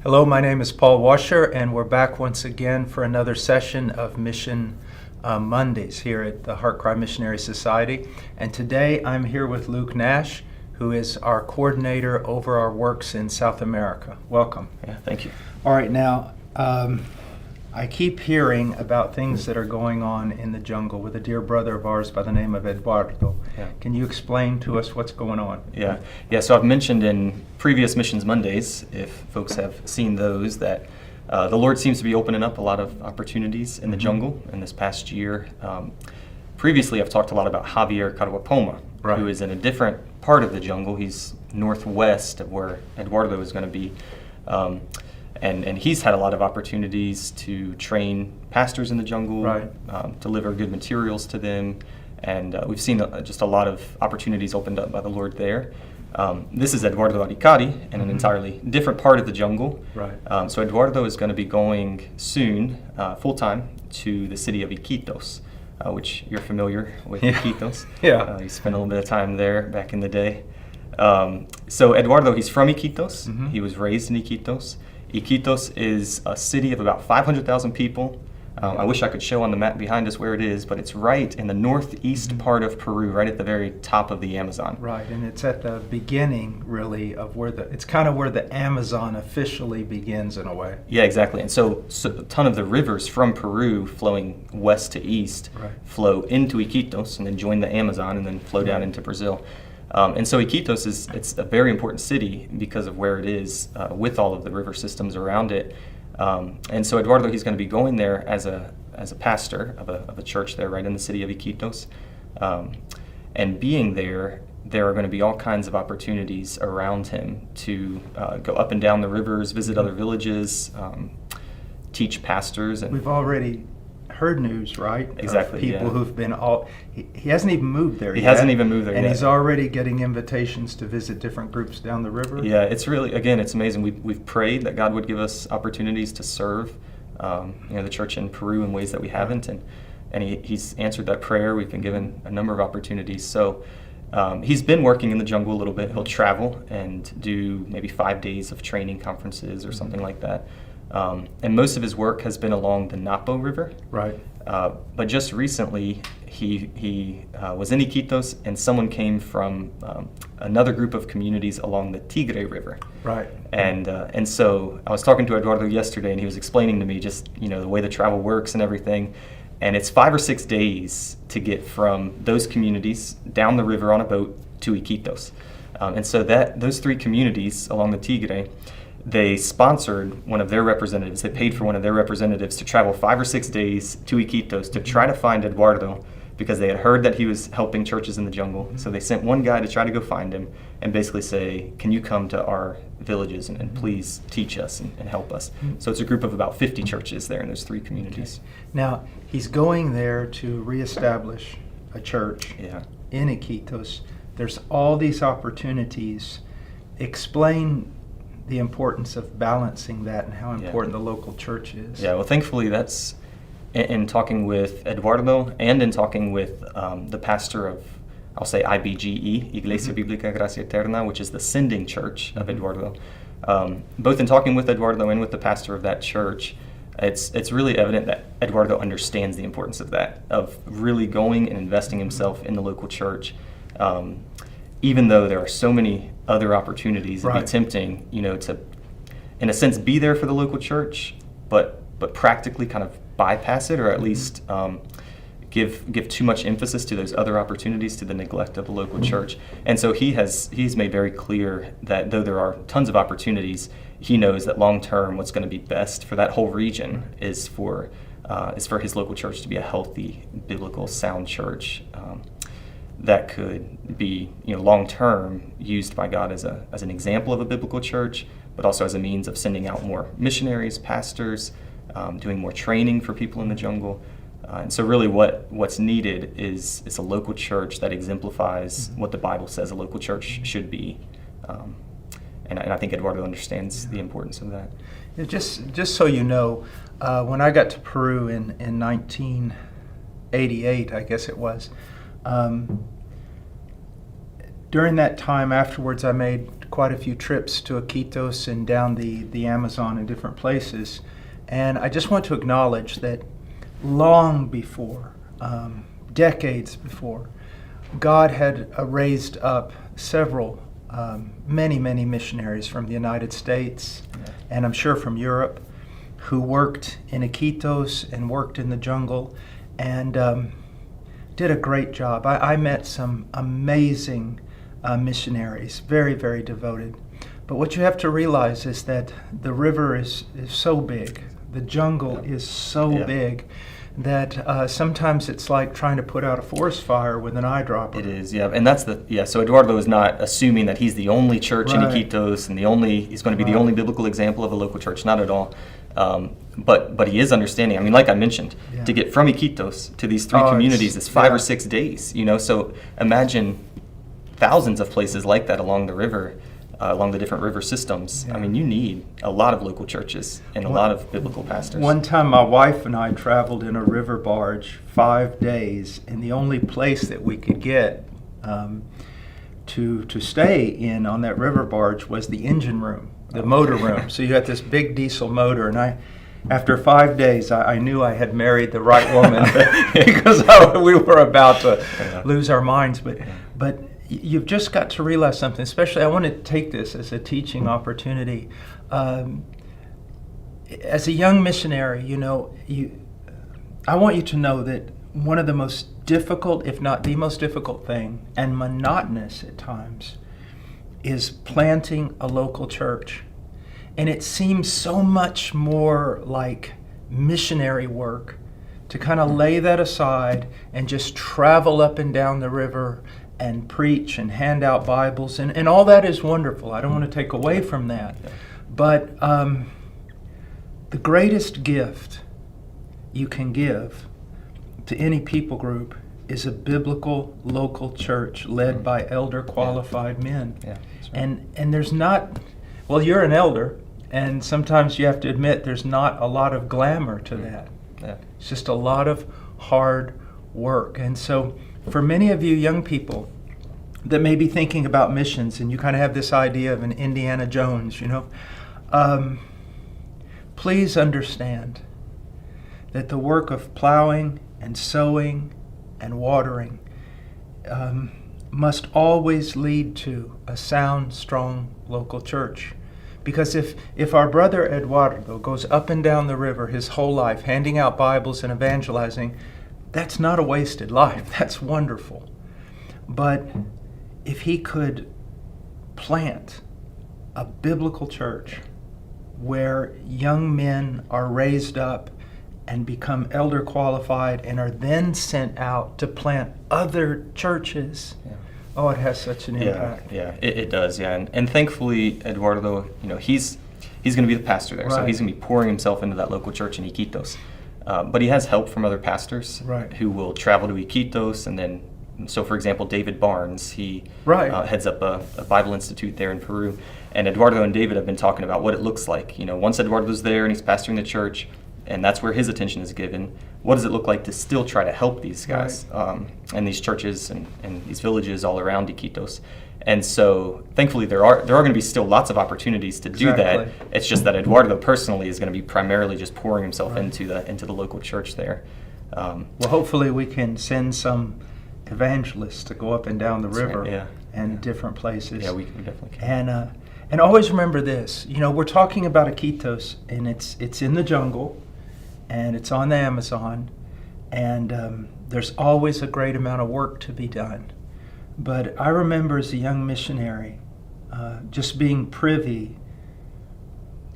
Hello, my name is Paul Washer, and we're back once again for another session of Mission Mondays here at the HeartCry Missionary Society. And today I'm here with Luke Nash, who is our coordinator over our works in South America. Welcome. Yeah, thank you. All right, now, I keep hearing about things that are going on in the jungle with a dear brother of ours by the name of Eduardo. Yeah. Can you explain to us what's going on? Yeah. So I've mentioned in previous Missions Mondays, if folks have seen those, that the Lord seems to be opening up a lot of opportunities in the jungle in this past year. Previously, I've talked a lot about Javier Carwapoma, Right. who is in a different part of the jungle. He's northwest of where Eduardo is going to be. And he's had a lot of opportunities to train pastors in the jungle, Right. deliver good materials to them, and we've seen just a lot of opportunities opened up by the Lord there. This is Eduardo Aricari in an entirely different part of the jungle. Right. So Eduardo is going to be going soon, full-time, to the city of Iquitos, which you're familiar with. Yeah. Iquitos. Yeah. You spent a little bit of time there back in the day. So Eduardo, he's from Iquitos. Mhm. He was raised in Iquitos. Iquitos is a city of about 500,000 people. I wish I could show on the map behind us where it is, but it's right in the northeast part of Peru, right at the very top of the Amazon. Right, and it's at the beginning, really, of it's kind of where the Amazon officially begins in a way. Yeah, exactly. And so a ton of the rivers from Peru flowing west to east Right. flow into Iquitos and then join the Amazon and then flow down into Brazil. And so Iquitos it's a very important city because of where it is with all of the river systems around it. And so Eduardo, he's going to be going there as a pastor of a church there right in the city of Iquitos. And being there are going to be all kinds of opportunities around him to go up and down the rivers, visit other villages, teach pastors. And We've already heard news, right? Exactly, Of people yeah. who've been he hasn't even moved there He yet. hasn't even moved there and yet. he's already getting invitations to visit different groups down the river. Yeah, it's really, again, it's amazing. We've prayed that God would give us opportunities to serve the church in Peru in ways that we haven't, and he's answered that prayer. We've been given a number of opportunities. So he's been working in the jungle a little bit. He'll travel and do maybe 5 days of training conferences or something like that. And most of his work has been along the Napo River. Right. But just recently, he was in Iquitos, and someone came from another group of communities along the Tigre River. Right. And so I was talking to Eduardo yesterday, and he was explaining to me just the way the travel works and everything. And it's 5 or 6 days to get from those communities down the river on a boat to Iquitos. And so those 3 communities along the Tigre, they sponsored one of their representatives. They paid for one of their representatives to travel 5 or 6 days to Iquitos to try to find Eduardo, because they had heard that he was helping churches in the jungle. So they sent one guy to try to go find him and basically say, can you come to our villages and please teach us and help us? So it's a group of about 50 churches there in those 3 communities. Now, he's going there to reestablish a church Yeah. in Iquitos. There's all these opportunities. Explain the importance of balancing that and how important the local church is. Yeah, well, thankfully that's in talking with Eduardo and in talking with the pastor of, I'll say IBGE, Iglesia Biblica Gracia Eterna, which is the sending church of Eduardo. Both in talking with Eduardo and with the pastor of that church, it's really evident that Eduardo understands the importance of that, of really going and investing himself in the local church. Even though there are so many other opportunities, it'd be tempting, to, in a sense, be there for the local church, but practically kind of bypass it, or at least give too much emphasis to those other opportunities to the neglect of the local church. And so he's made very clear that though there are tons of opportunities, he knows that long term, what's going to be best for that whole region is for his local church to be a healthy, biblical, sound church. That could be, long term used by God as an example of a biblical church, but also as a means of sending out more missionaries, pastors, doing more training for people in the jungle. And so really what's needed is a local church that exemplifies what the Bible says a local church should be. And I think Eduardo understands the importance of that. Yeah, just so you know, when I got to Peru in 1988, I guess it was, during that time afterwards, I made quite a few trips to Iquitos and down the Amazon in different places. And I just want to acknowledge that long before, decades before, God had raised up several, many missionaries from the United States, and I'm sure from Europe, who worked in Iquitos and worked in the jungle and did a great job. I met some amazing missionaries, very devoted. But what you have to realize is that the river is so big, the jungle is so big, that sometimes it's like trying to put out a forest fire with an eyedropper. It is, yeah, and that's so Eduardo is not assuming that he's the only church in Iquitos and he's going to be the only biblical example of a local church, not at all. But he is understanding. I mean, like I mentioned, to get from Iquitos to these three communities is 5 or 6 days, so imagine thousands of places like that along the river, along the different river systems. I mean, you need a lot of local churches and a lot of biblical pastors. One time my wife and I traveled in a river barge 5 days, and the only place that we could get to stay in on that river barge was the engine room, the motor room. So you had this big diesel motor, and after 5 days, I knew I had married the right woman because we were about to lose our minds. But you've just got to realize something, especially I want to take this as a teaching opportunity. As a young missionary, I want you to know that one of the most difficult, if not the most difficult thing, and monotonous at times, is planting a local church. And it seems so much more like missionary work to kind of lay that aside and just travel up and down the river and preach and hand out Bibles, and all that is wonderful. I don't want to take away from that. But the greatest gift you can give to any people group is a biblical local church led by elder qualified men. Yeah, that's right. And there's not, well, you're an elder, and sometimes you have to admit there's not a lot of glamour to that. Yeah. It's just a lot of hard work. And so for many of you young people that may be thinking about missions, and you kind of have this idea of an Indiana Jones, please understand that the work of plowing and sowing and watering must always lead to a sound, strong local church. Because if our brother Eduardo goes up and down the river his whole life handing out Bibles and evangelizing, that's not a wasted life. That's wonderful. But if he could plant a biblical church where young men are raised up and become elder qualified and are then sent out to plant other churches, it has such an impact. Yeah, it does, yeah. And thankfully, Eduardo, he's going to be the pastor there, so he's going to be pouring himself into that local church in Iquitos. But he has help from other pastors who will travel to Iquitos, and then, so for example, David Barnes, he heads up a Bible Institute there in Peru, and Eduardo and David have been talking about what it looks like. Once Eduardo's there and he's pastoring the church, and that's where his attention is given, what does it look like to still try to help these guys and these churches and these villages all around Iquitos? And so, thankfully, there are going to be still lots of opportunities to do that. It's just that Eduardo personally is going to be primarily just pouring himself into the local church there. Well, hopefully, we can send some evangelists to go up and down the river and different places. Yeah, we definitely can. And always remember this. We're talking about Iquitos, and it's in the jungle, and it's on the Amazon, and there's always a great amount of work to be done. But I remember as a young missionary just being privy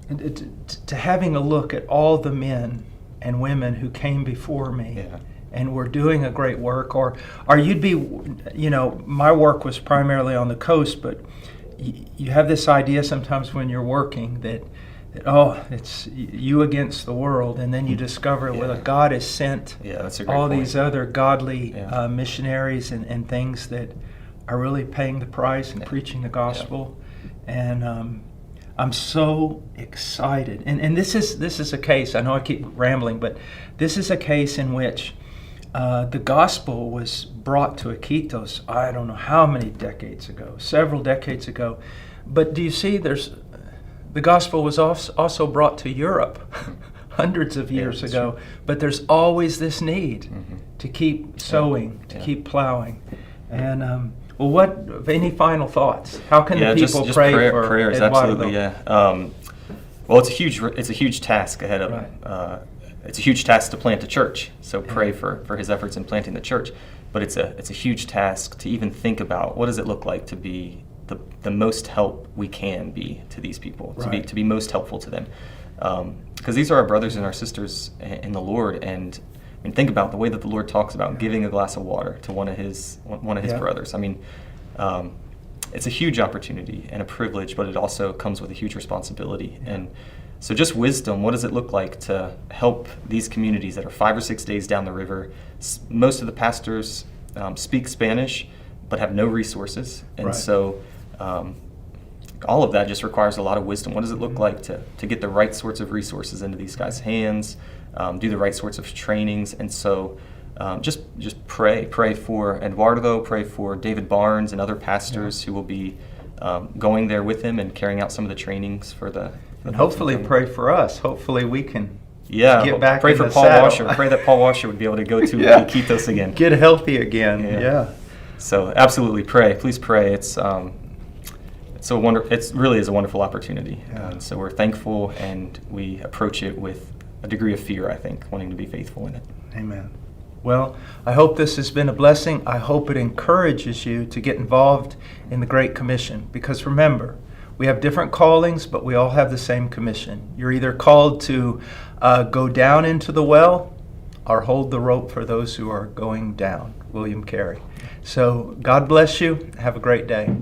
to having a look at all the men and women who came before me and were doing a great work. Or you'd be, my work was primarily on the coast, but you have this idea sometimes when you're working that it's you against the world, and then you discover well, God has sent all these other godly missionaries and things that are really paying the price and preaching the gospel. And I'm so excited. And this is a case, I know I keep rambling, but this is a case in which the gospel was brought to Iquitos, I don't know how many decades ago, several decades ago. But do you see, the gospel was also brought to Europe hundreds of years ago. True. But there's always this need to keep sowing, to keep plowing. And well, any final thoughts? How can the people just pray for prayers? Eduardo? Absolutely, well, it's a huge task ahead of him. It's a huge task to plant a church. So pray for his efforts in planting the church. But it's a huge task to even think about what does it look like to be the most help we can be to these people, to be most helpful to them, because these are our brothers and our sisters in the Lord. And I mean, think about the way that the Lord talks about giving a glass of water to one of his brothers. I mean, it's a huge opportunity and a privilege, but it also comes with a huge responsibility. And so just wisdom, what does it look like to help these communities that are 5 or 6 days down the river? Most of the pastors speak Spanish, but have no resources. And so all of that just requires a lot of wisdom. What does it look like to get the right sorts of resources into these guys' hands, do the right sorts of trainings? And so just pray for Eduardo, pray for David Barnes and other pastors who will be going there with him and carrying out some of the trainings for the and hopefully pray for us. Hopefully we can get back pray in for the Paul saddle. Washer. Pray that Paul Washer would be able to go to Iquitos again. Get healthy again. So absolutely pray. Please pray. It's so wonderful. It really is a wonderful opportunity. So we're thankful, and we approach it with a degree of fear, I think, wanting to be faithful in it. Amen. Well, I hope this has been a blessing. I hope it encourages you to get involved in the Great Commission, because remember, we have different callings, but we all have the same commission. You're either called to go down into the well or hold the rope for those who are going down. William Carey. So God bless you. Have a great day.